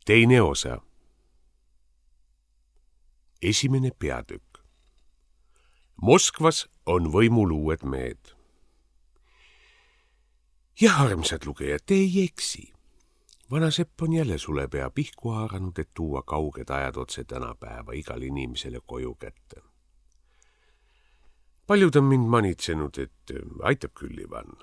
Teine osa. Esimene peatükk. Moskvas on võimul uued mehed. Ja armsad lugejad, te ei eksi. Vana Sepp on jälle sulepea pihku haaranud, et tuua kauged ajad otse tänapäeva igal inimesele koju kätte. Paljud on mind manitsenud, et aitab küll Ivan.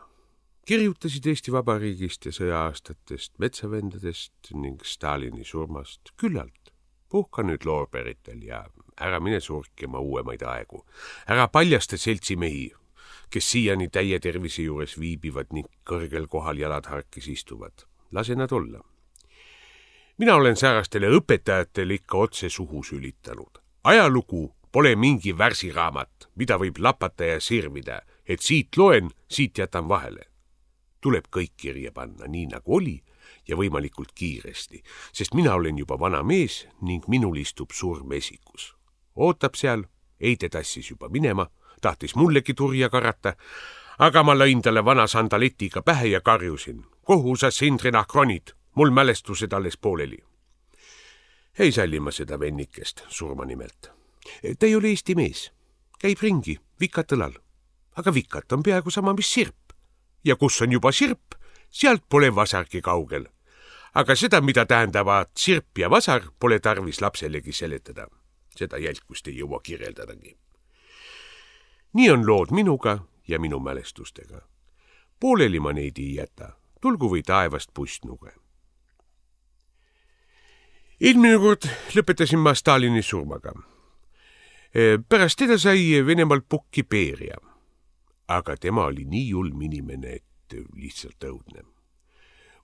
Kirjutasid Eesti Vabariigist ja sõja-aastatest, metsavendadest ning Stalini surmast küllalt. Puhka nüüd loorberitel ja ära mine surkima uuemaid aegu. Ära paljasta seltsimehi, kes siiani täie tervise juures viibivad ning kõrgel kohal jalad harkis istuvad. Lase nad olla. Mina olen säärastele õpetajatele ikka otse suhu sülitanud. Ajalugu pole mingi värsiraamat, mida võib lapata ja sirvida, et siit loen, siit jätan vahele. Tuleb kõik kirja panna nii nagu oli ja võimalikult kiiresti, sest mina olen juba vana mees ning minul istub surm esikus. Ootab seal, eide tassis juba minema, tahtis mullegi turja karata, aga ma lõin talle vana sandaletiga pähe ja karjusin. Kohu sa sindrinahkronid, mul mälestused alles pooleli. Ei salli ma seda vennikest surma nimelt. Ta ei ole Eesti mees, käib ringi, vikat õlal, aga vikat on peaaegu sama mis sirp. Ja kus on juba sirp, sealt pole vasargi kaugel. Aga seda, mida tähendavad sirp ja vasar, pole tarvis lapselegi seletada. Seda jälkust ei jõua kirjeldadagi. Nii on lood minuga ja minu mälestustega. Pooleli ma neid ei jäta, tulgu või taevast pustnuge. Eelmine kord lõpetasin ma Stalini surmaga. Pärast teda sai Venemaalt pukki Beria. Aga tema oli nii julm inimene, et lihtsalt õudne.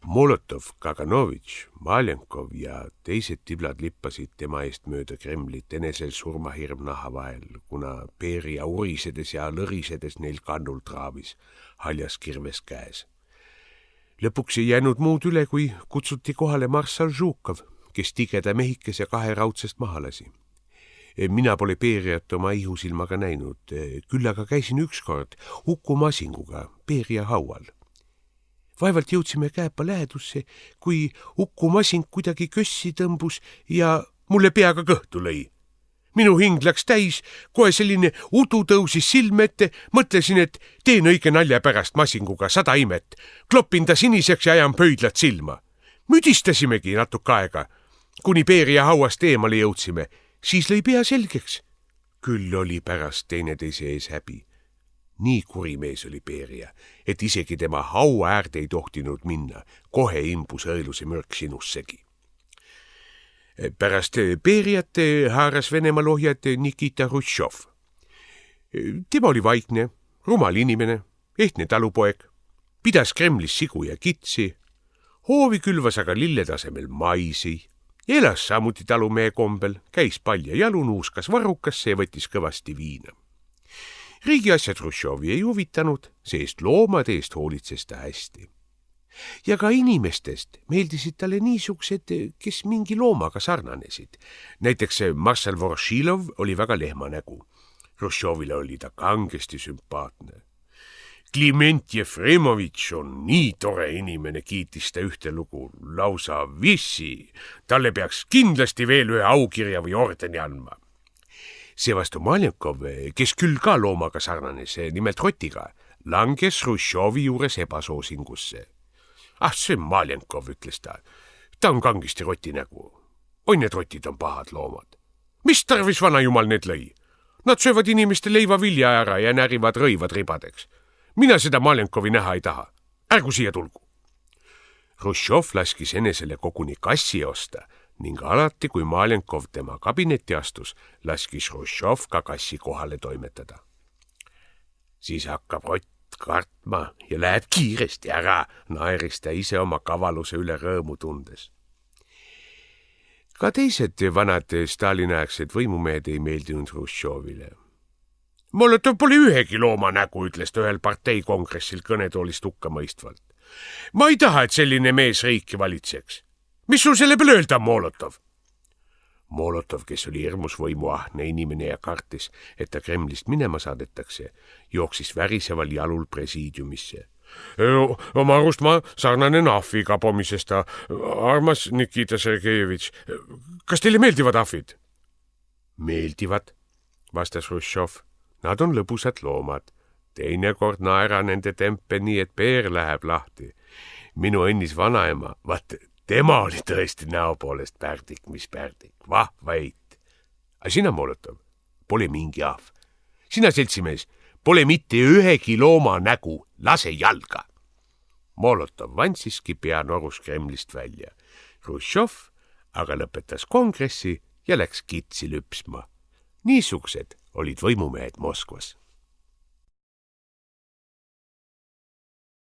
Molotov, Kaganovitš, Malenkov ja teised tiblad lippasid tema eest mööda Kremlit enesel surmahirm naha vahel, kuna Beria urisedes ja lõrisedes neil kannul traavis, haljas kirves käes. Lõpuks ei jäänud muud üle, kui kutsuti kohale marssal Žukov, kes tigeda mehikese 2 raudsest maha lasi. Mina pole Beriat oma ihusilmaga näinud, küll aga käisin ükskord Uku Masinguga Beria haual. Vaevalt jõudsime Kääpa lähedusse, kui Uku Masing kuidagi kössi tõmbus ja mulle peaga kõhtu lõi. Minu hing läks täis, kohe selline udu tõusis silme ette, mõtlesin, et teen õige nalja pärast Masinguga 100 imet, klopin ta siniseks ja ajan pöidlat silma. Müdistasimegi natuke aega, kuni Beria hauast eemale jõudsime. Siis lõi pea selgeks. Küll oli pärast teineteise ees häbi. Nii kuri mees oli Beria, et isegi tema haua äärde ei tohtinud minna. Kohe imbus õeluse mürk sinussegi. Pärast Beriat haaras Venemaa lohjad Nikita Hruštšov. Tema oli vaikne, rumal inimene, ehtne talupoeg. Pidas Kremlis sigu ja kitsi. Hoovi külvas aga lille tasemel maisi. Elas samuti talumehe kombel, käis pall ja jalu, nuuskas varrukasse ja võttis kõvasti viina. Riigiasjad Hruštšovi ei huvitanud, seest loomade eest hoolitses ta hästi. Ja ka inimestest meeldisid talle niisugused, kes mingi loomaga sarnanesid. Näiteks marssal Vorošilov oli väga lehmanägu. Hruštšovile oli ta kangesti sümpaatne. Kliment Jefremovitš on nii tore inimene, kiitis ta ühte lugu, lausa vissi. Talle peaks kindlasti veel ühe aukirja või ordeni andma. Seevastu Malenkov, kes küll ka loomaga sarnanes, nimelt rotiga, langes Hruštšovi juures ebasoosingusse. See Malenkov, ütles ta. Ta on kangesti roti nägu. Oi, need rotid on pahad loomad. Mis tarvis vana jumal need lõi? Nad söövad inimeste leiva vilja ära ja närivad rõivad ribadeks. Mina seda Malenkovi näha ei taha. Ärgu siia tulgu. Hruštšov laskis enesele koguni kassi osta ning alati, kui Malenkov tema kabinetti astus, laskis Hruštšov ka kassi kohale toimetada. Siis hakkab rott kartma ja läheb kiiresti ära, naeris ta ise oma kavaluse üle rõõmu tundes. Ka teised vanad Stalini-aegsed võimumehed ei meeldinud Hruštšovile. Molotov pole ühegi looma nägu, ütles ta ühel parteikongressil kõnetoolist hukka mõistvalt. Ma ei taha, et selline mees riiki valitseks. Mis sul selle peale öelda, Molotov? Molotov, kes oli hirmus võimuahne inimene ja kartis, et ta Kremlist minema saadetakse, jooksis väriseval jalul presiidiumisse. Oma arust ma sarnanen ahviga pomisesta. Armas Nikita Sergejevitš, kas teile meeldivad ahvid? Meeldivad, vastas Hruštšov. Nad on lõbusad loomad. Teinekord naera nende tempe nii, et peer läheb lahti. Minu õnnis vanaema, vaat tema oli tõesti näo poolest pärdik, mis pärdik. Vahva eit. A sina, Molotov, pole mingi ahv. Sina, seltsimees, pole mitte ühegi looma nägu, lase jalga. Molotov vantsiski pea norus Kremlist välja. Hruštšov aga lõpetas kongressi ja läks kitsi lüpsma. Niisugused olid võimumehed Moskvas.